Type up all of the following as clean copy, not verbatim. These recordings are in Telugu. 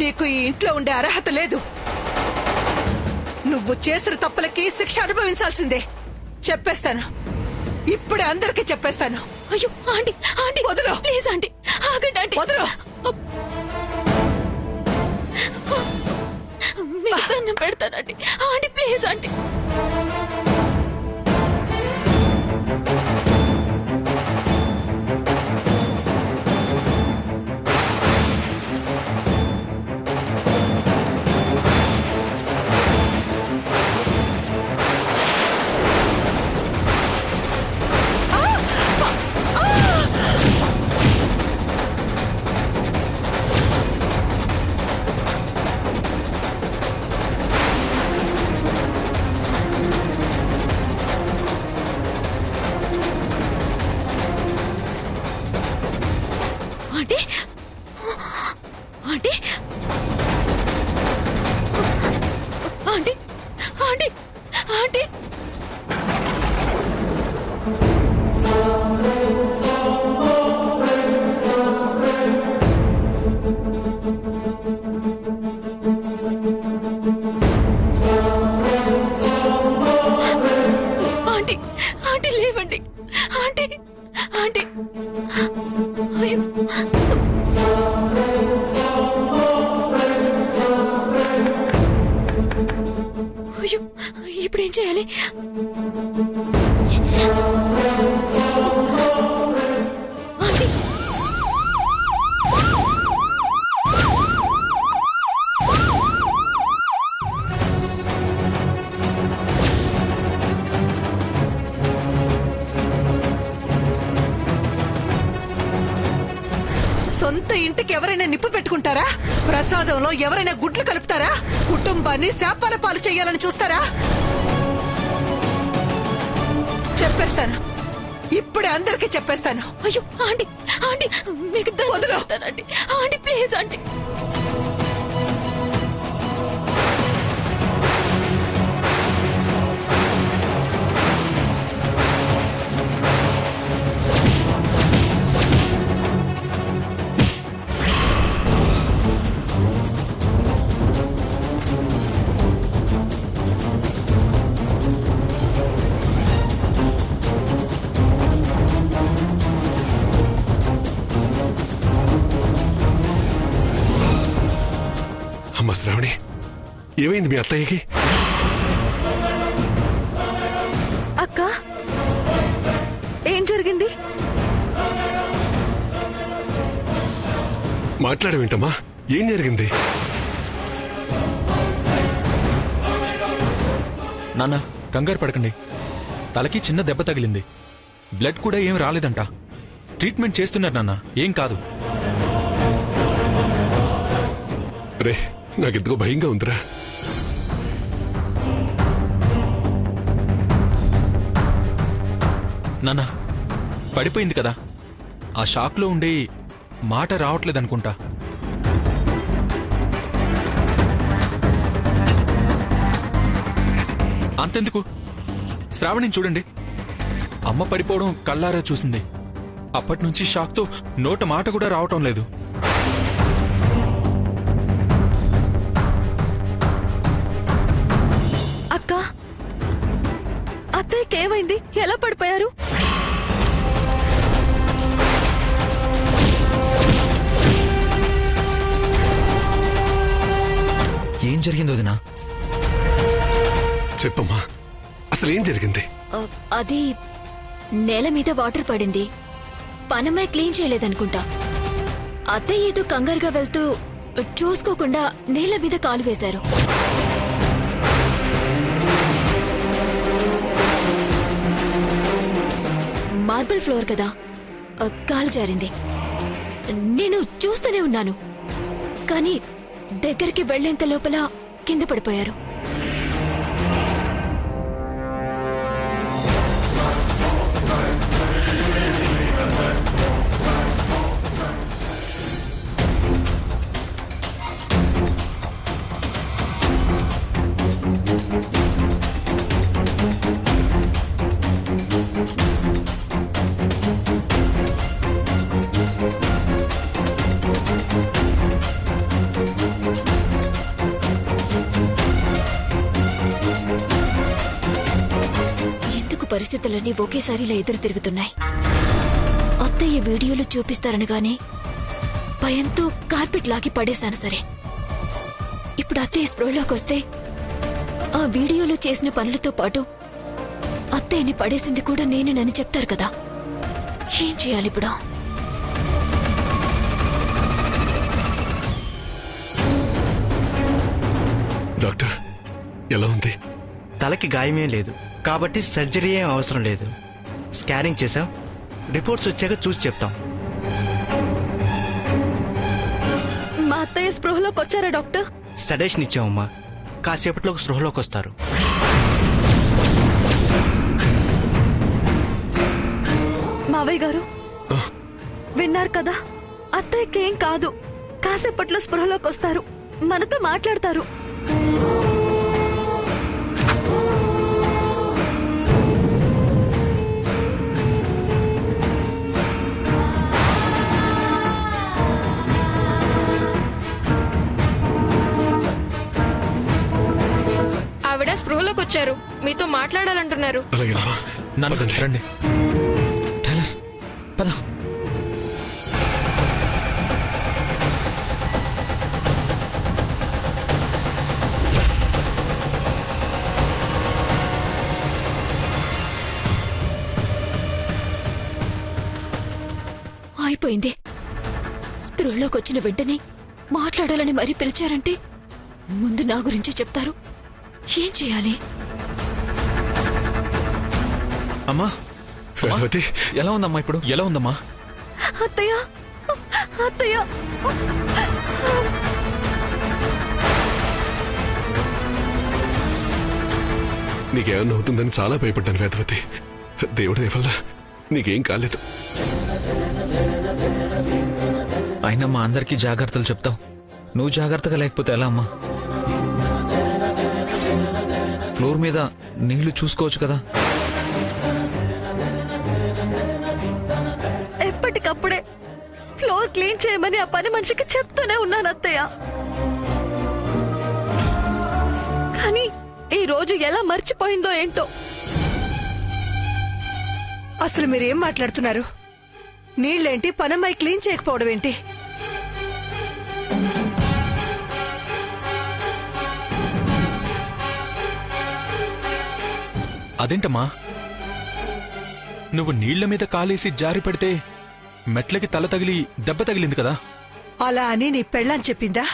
నీకు ఈ ఇంట్లో ఉండే అర్హత లేదు. నువ్వు చేసిన తప్పులకి శిక్ష అనుభవించాల్సిందే. చెప్పేస్తాను, ఇప్పుడే అందరికీ చెప్పేస్తాను. అయ్యో ఆంటీ, ఆంటీ వదలు ప్లీజ్ ఆంటీ, ఆగండి ఆంటీ, వదలు. మీకు దండం పెడతానండి aunty, please aunty. Aunty, aunty, aunty, aunty, aunty. Aunty, aunty లేవండి ఆంటీ, ఆంటీ. అయ్యో అయ్యో, ఇప్పుడేం చేయాలి? ఆంటీ, సొంత ఇంటికి ఎవరైనా నిప్పు పెట్టుకుంటారా? ప్రసాదంలో ఎవరైనా గుడ్లు కలుపుతారా? కుటుంబాన్ని శాపాల పాలు చేయాలని చూస్తారా? చెప్పేస్తాను, ఇప్పుడే అందరికీ చెప్పేస్తాను. అయ్యో ఆంటీ, ఆంటీ మీకు దండం వదలు. పెడతానండి ఆంటీ, ప్లీజ్ ఆంటీ. అమ్మ శ్రావణి, ఏమైంది మీ అత్తయ్యకి? అక్క, ఏం జరిగింది? మాట్లాడవేంటమ్మా, ఏం జరిగింది? నాన్న కంగారు పడకండి, తలకి చిన్న దెబ్బ తగిలింది, బ్లడ్ కూడా ఏం రాలేదంట. ట్రీట్మెంట్ చేస్తున్నారు నాన్న, ఏం కాదు. రే, నాకెందుకో భయంగా ఉందిరా. నాన్న పడిపోయింది కదా, ఆ షాక్లో ఉండే మాట రావట్లేదనుకుంటా. అంతెందుకు, శ్రావణిని చూడండి, అమ్మ పడిపోవడం కళ్ళారా చూసింది. అప్పటినుంచి షాక్తో నోట మాట కూడా రావటం లేదు. అక్క, అత్తయ్యకి ఏమైంది? ఎలా పడిపోయారు? ఏం జరిగింది వదినా? చెప్పమ్మా, అసలు ఏం జరిగింది? అది నేల మీద వాటర్ పడింది, పనమ్మాయి క్లీన్ చేయలేదనుకుంటా. అత్తయ్య ఏదో కంగారుగా వెళ్తూ చూసుకోకుండా నేల మీద కాలు వేశారు. మార్బుల్ ఫ్లోర్ కదా, కాలు జారింది. నేను చూస్తూనే ఉన్నాను, కానీ దగ్గరికి వెళ్లేంత లోపల కింద పడిపోయారు. పరిస్థితులన్నీ ఒకేసారిలా ఎదురు తిరుగుతున్నాయి. అత్తయ్య వీడియోలు చూపిస్తారనగానే భయంతో కార్పెట్ లాగి పడేశాను. సరే, ఇప్పుడు అత్తయ్య స్పృహలోకి వస్తే ఆ వీడియోలో చేసిన పనులతో పాటు అత్తయ్యని పడేసింది కూడా నేనేనని చెప్తారు కదా. ఏం చేయాలి ఇప్పుడు? డాక్టర్ ఎలా ఉంది? తలకి గాయమేం లేదు కాబట్టి సర్జరీ ఏం అవసరం లేదు. స్కానింగ్ చేసాం, రిపోర్ట్స్ వచ్చాక చూసి చెప్తాం. మా అత్తయ్య స్పృహలోకి వచ్చారా డాక్టర్? సడేషన్ ఇచ్చామమ్మా, కాసేపట్లో స్పృహలోకి వస్తారు. మావయ్య గారు విన్నారు కదా, అత్తయ్యకి ఏం కాదు, కాసేపట్లో స్పృహలోకి వస్తారు, మనతో మాట్లాడతారు. ఆవిడ స్పృహలోకి వచ్చారు, మీతో మాట్లాడాలంటున్నారు. అలాగే నన్ను రండి. టైలర్ పద. అయిపోయింది. స్పృహలోకి వచ్చిన వెంటనే మాట్లాడాలని మరీ పిలిచారంటే ముందు నా గురించి చెప్తారు. ఏం చేయాలి? అమ్మా, వేదవతి ఎలా ఉందమ్మా? ఇప్పుడు ఎలా ఉందమ్మా? అత్తయ్య, అత్తయ్య, నీకేమన్నా అవుతుందని చాలా భయపడ్డాను వేదవతి. దేవుడి దయ వల్ల నీకేం కాలేదు. అయినా మా అందరికీ జాగ్రత్తలు చెప్తావు, నువ్వు జాగ్రత్తగా లేకపోతే ఎలా అమ్మా? ఫ్లోర్ మీద నీళ్లు చూసుకోవచ్చు కదా. ఎప్పటికప్పుడే ఫ్లోర్ క్లీన్ చేయమని ఆ పని మనిషికి చెప్తూనే ఉన్నాను అత్తయ్య. కానీ ఈ రోజు ఎలా మర్చిపోయిందో ఏంటో. అసలు మీరేం మాట్లాడుతున్నారు? నీళ్ళేంటి, పనమ్మాయి క్లీన్ చేయకపోవడం ఏంటి? అదేంటమ్మా, నువ్వు నీళ్ల మీద కాలేసి జారి పడితే మెట్లకి తల తగిలి దెబ్బ తగిలింది కదా. అలా అని నీ పెళ్ళాన్ని చెప్పిందా?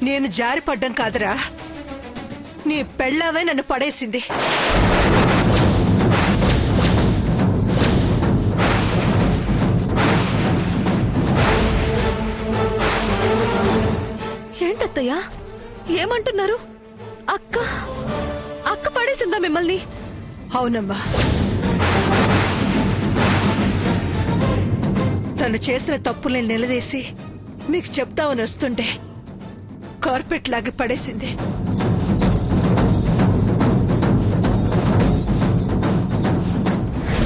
నేను జారిపడ్డం కాదురా, నీ పెళ్ళావే నన్ను పడేసింది. ఏంటత్తయ్య ఏమంటున్నారు? అక్క అక్క పడేసిందా మిమ్మల్ని? అవునమ్మా, తను చేసిన తప్పుల్ని నిలదీసి మీకు చెప్తామని వస్తుంటే కార్పెట్ లాగి పడేసింది.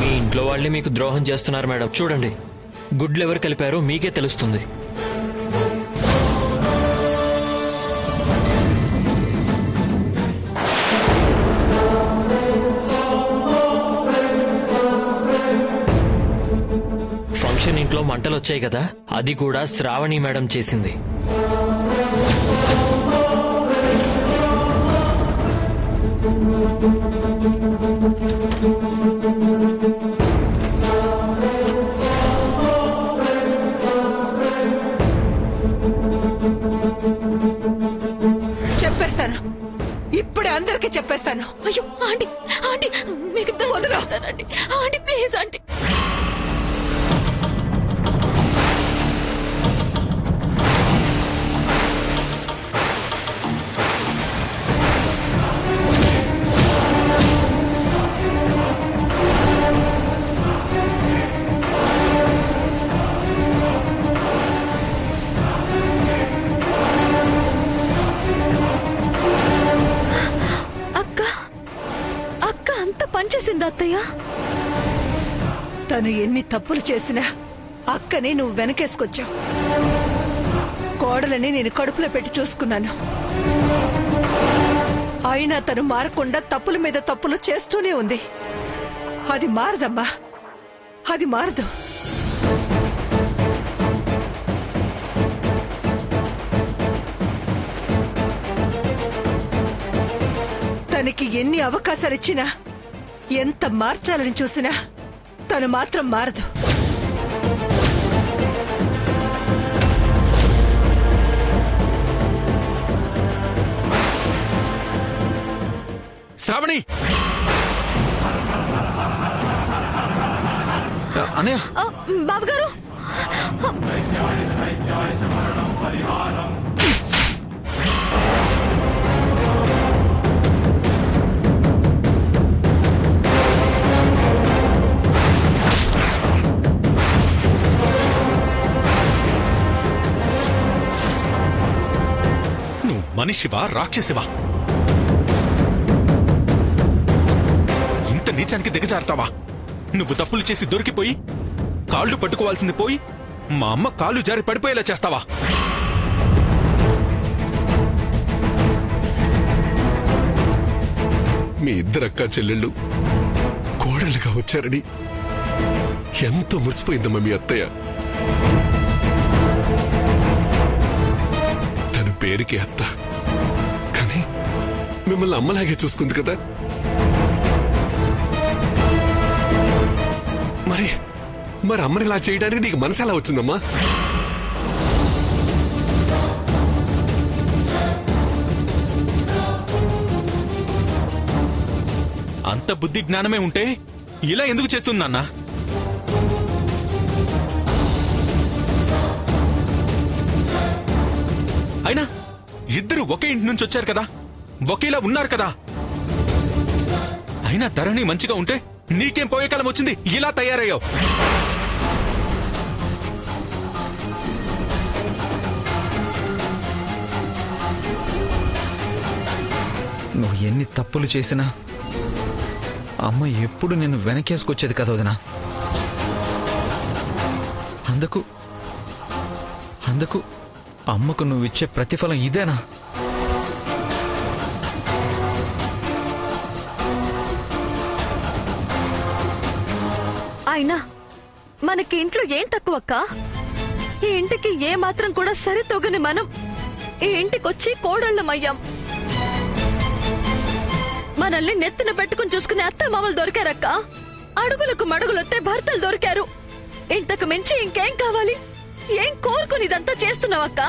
మీ ఇంట్లో వాళ్ళే మీకు ద్రోహం చేస్తున్నారు మేడం. చూడండి, గుడ్లు ఎవరు కలిపారో మీకే తెలుస్తుంది. ఫంక్షన్ ఇంట్లో మంటలు వచ్చాయి కదా, అది కూడా శ్రావణి మేడం చేసింది. చెప్పేస్తాను, ఇప్పుడే అందరికీ చెప్పేస్తాను. అయ్యో ఆంటీ, ఆంటీ మీకు వదలండి ఆంటీ, ప్లీజ్ ఆంటీ. అత్తయ్య? తను ఎన్ని తప్పులు చేసినా అక్కని నువ్వు వెనకేసుకొచ్చావు. కోడలని నేను కడుపులో పెట్టి చూసుకున్నాను. అయినా తను మారకుండా తప్పుల మీద తప్పులు చేస్తూనే ఉంది. అది మారదమ్మా, అది మారదు. తనకి ఎన్ని అవకాశాలిచ్చినా, ఎంత మార్చాలని చూసినా తను మాత్రం మారదు. శ్రావణి! అన్నయ్య! బావగారు! నువ్వు మనిషివా రాక్షసివా? ఇంత నీచానికి దిగజారుతావా? నువ్వు తప్పులు చేసి దొరికిపోయి కాళ్ళు పట్టుకోవాల్సింది పోయి మా అమ్మ కాళ్ళు జారి పడిపోయేలా చేస్తావా? మీ ఇద్దరక్క చెల్లెళ్ళు కోడలుగా వచ్చారని ఎంతో మురిసిపోయిందమ్మా మీ అత్తయ్య. తన పేరుకి అత్త, కానీ మిమ్మల్ని అమ్మలాగే చూసుకుంది కదా. మరి అమ్మని ఇలా చేయడానికి నీకు మనసు ఎలా వచ్చిందమ్మా? అంత బుద్ధి జ్ఞానమే ఉంటే ఇలా ఎందుకు చేస్తుంది నాన్న? అయినా ఇద్దరు ఒకే ఇంటి నుంచి వచ్చారు కదా, ఒకేలా ఉన్నారు కదా. అయినా ధరణి మంచిగా ఉంటే నీకేం పోయే కాలం వచ్చింది ఇలా తయారయ్యావు? నువ్వు ఎన్ని తప్పులు చేసినా అమ్మ ఎప్పుడు నిన్ను వెనకేసుకొచ్చేది కదా వదినా. అందుకు అమ్మకు నువ్విచ్చే ప్రతిఫలం ఇదేనా? అయినా మనకి ఇంట్లో ఏం తక్కువక్క? ఈ ఇంటికి ఏ మాత్రం కూడా సరితొగని మనం ఈ ఇంటికొచ్చి కోడళ్ళమయ్యాం. మనల్ని నెత్తిన పెట్టుకుని చూసుకునే అత్త మామలు దొరికారక్క. అడుగులకు మడుగులొత్తే భర్తలు దొరికారు. ఇంతకు మించి ఇంకేం కావాలి? ఏం కోరుకుని ఇదంతా చేస్తున్నావక్క?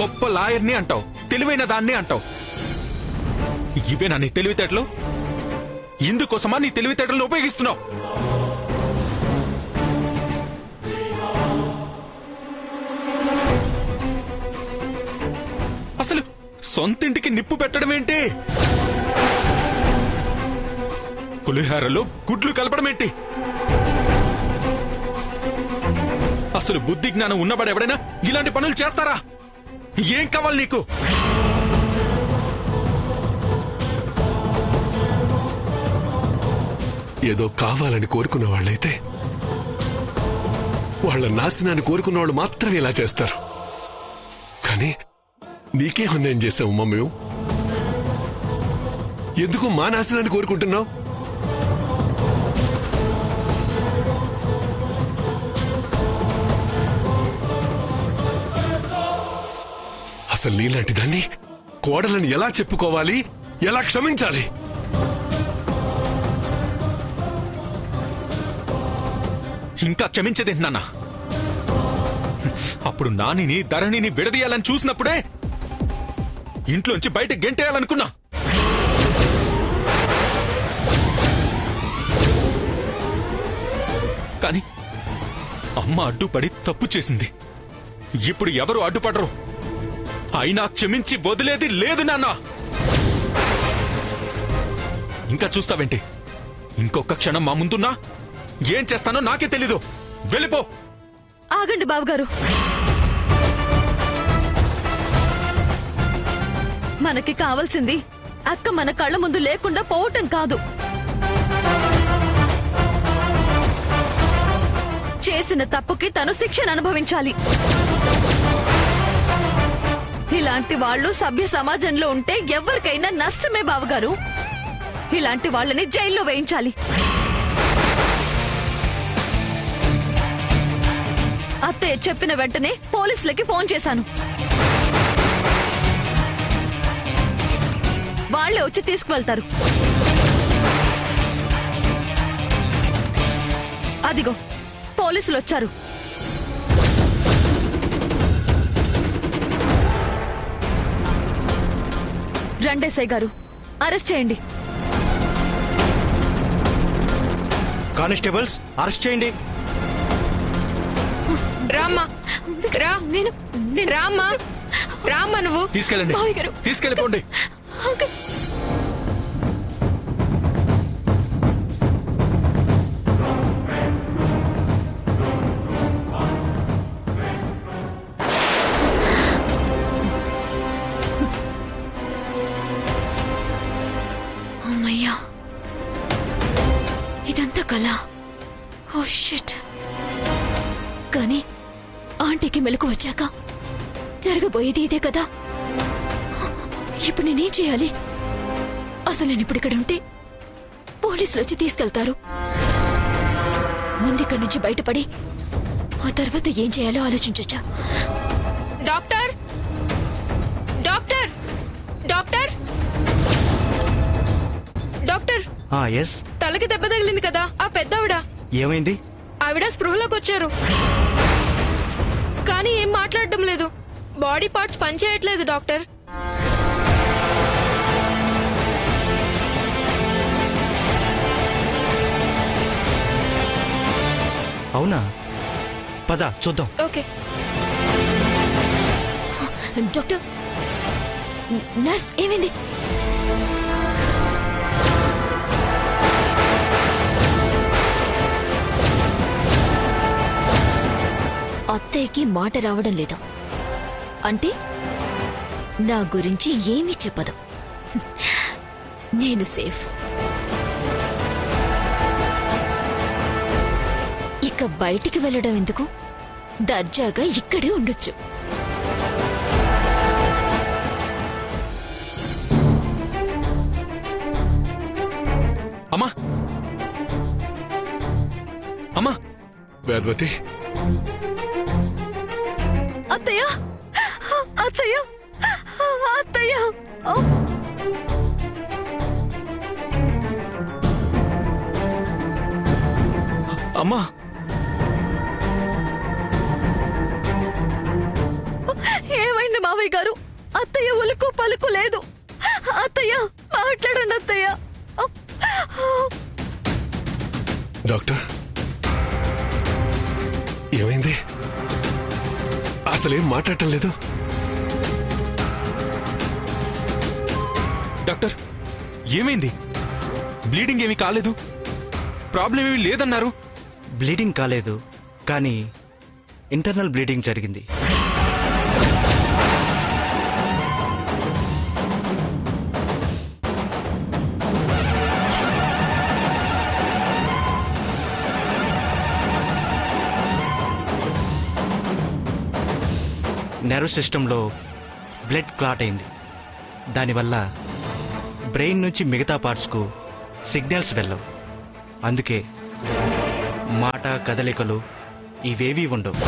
గొప్ప లాయర్ని అంటావు, తెలివైన దాన్ని అంటావు. ఇవేనా నీ తెలివితేటలు? ఇందుకోసమా నీ తెలివితేటలను ఉపయోగిస్తున్నావు? అసలు సొంతింటికి నిప్పు పెట్టడం ఏంటి? పులిహారలో గుడ్లు కలపడం ఏంటి? అసలు బుద్ధి జ్ఞానం ఉన్నవాడు ఎవడైనా ఇలాంటి పనులు చేస్తారా? ఏం కావాలి నీకు? ఏదో కావాలని కోరుకున్న వాళ్ళైతే వాళ్ళ నాశనాన్ని కోరుకున్న వాళ్ళు మాత్రమే ఇలా చేస్తారు. కానీ నీకేం అన్యాయం చేశామమ్మా మేము? ఎందుకు మా నాశనాన్ని కోరుకుంటున్నావు? అసలు నీలాంటి దాన్ని కోడలని ఎలా చెప్పుకోవాలి, ఎలా క్షమించాలి? ఇంకా క్షమించేదేంటి నాన్న? అప్పుడు నానిని ధరణిని విడదీయాలని చూసినప్పుడే ఇంట్లోంచి బయట గెంటేయాలనుకున్నా. కానీ అమ్మ అడ్డుపడి తప్పు చేసింది. ఇప్పుడు ఎవరు అడ్డుపడరు. అయినా క్షమించి వదిలేది లేదు నాన్న. ఇంకా చూస్తావేంటి? ఇంకొక క్షణం మా ముందున్నా ఏం చేస్తానో నాకే తెలీదు. వెళ్ళిపో. ఆగండి బావగారు. మనకి కావాల్సింది అక్క మన కళ్ళ ముందు లేకుండా పోవటం కాదు, చేసిన తప్పుకి తను శిక్షను అనుభవించాలి. ఇలాంటి వాళ్ళు సభ్య సమాజంలో ఉంటే ఎవరికైనా నష్టమే బావగారు. ఇలాంటి వాళ్ళని జైల్లో వేయించాలి. అత్తయ్య చెప్పిన వెంటనే పోలీసులకి ఫోన్ చేశాను. వాళ్ళే వచ్చి తీసుకువెళ్తారు. అదిగో పోలీసులు వచ్చారు. రండేసై గారు, అరెస్ట్ చేయండి. కానిస్టేబుల్స్ అరెస్ట్ చేయండి. రామ్మా, రా. నేను రామ్మా, రామ్మా. నువ్వు తీసుకెళ్ళండి, తీసుకెళ్ళిపోండి. అమ్మయ్యా, ఇదంతా కళ. Oh shit. కానీ ఆంటీకి మెలకు వచ్చాక జరగబోయేది ఇదే కదా. ఇప్పుడు నేనేం చేయాలి? అసలు నేను ఇప్పుడు ఇక్కడ ఉంటే పోలీసులు వచ్చి తీసుకెళ్తారు. ముందు ఇక్కడి నుంచి బయటపడి ఆ తర్వాత ఏం చేయాలో ఆలోచించొచ్చా? Doctor, doctor, doctor, doctor. Yes, తలకి దెబ్బ తగిలింది కదా, ఆ పెద్దవిడ. ఏమైంది? ఆవిడ స్పృహలోకి వచ్చారు, కానీ ఏం మాట్లాడడం లేదు. బాడీ పార్ట్స్ పనిచేయట్లేదు డాక్టర్. అవునా? పద చూద్దాం. ఓకే డాక్టర్, నర్స్ ఏమైంది? అత్తయ్యకి మాట రావడం లేదు అంటే నా గురించి ఏమీ చెప్పదు. నేను సేఫ్. ఇక బయటికి వెళ్ళడం ఎందుకు? దర్జాగా ఇక్కడే ఉండొచ్చు. అమ్మా, అమ్మా. వేదవతి, అత్తయ్య, అత్తయ్య, అత్తయ్య. అమ్మా, ఏమైంది మావయ్య గారు? అత్తయ్య ఉలుకు పలుకు లేదు. అత్తయ్య మాట్లాడండి అత్తయ్య. డాక్టర్ ఏమైంది? అసలేం మాట్లాడటం లేదు. డాక్టర్ ఏమైంది? బ్లీడింగ్ ఏమీ కాలేదు, ప్రాబ్లం ఏమీ లేదన్నారు. బ్లీడింగ్ కాలేదు, కానీ ఇంటర్నల్ బ్లీడింగ్ జరిగింది. నర్వ్ సిస్టంలో బ్లడ్ క్లాట్ అయింది. దానివల్ల బ్రెయిన్ నుంచి మిగతా పార్ట్స్కు సిగ్నల్స్ వెళ్ళవు. అందుకే మాట, కదలికలు ఇవేవీ ఉండవు.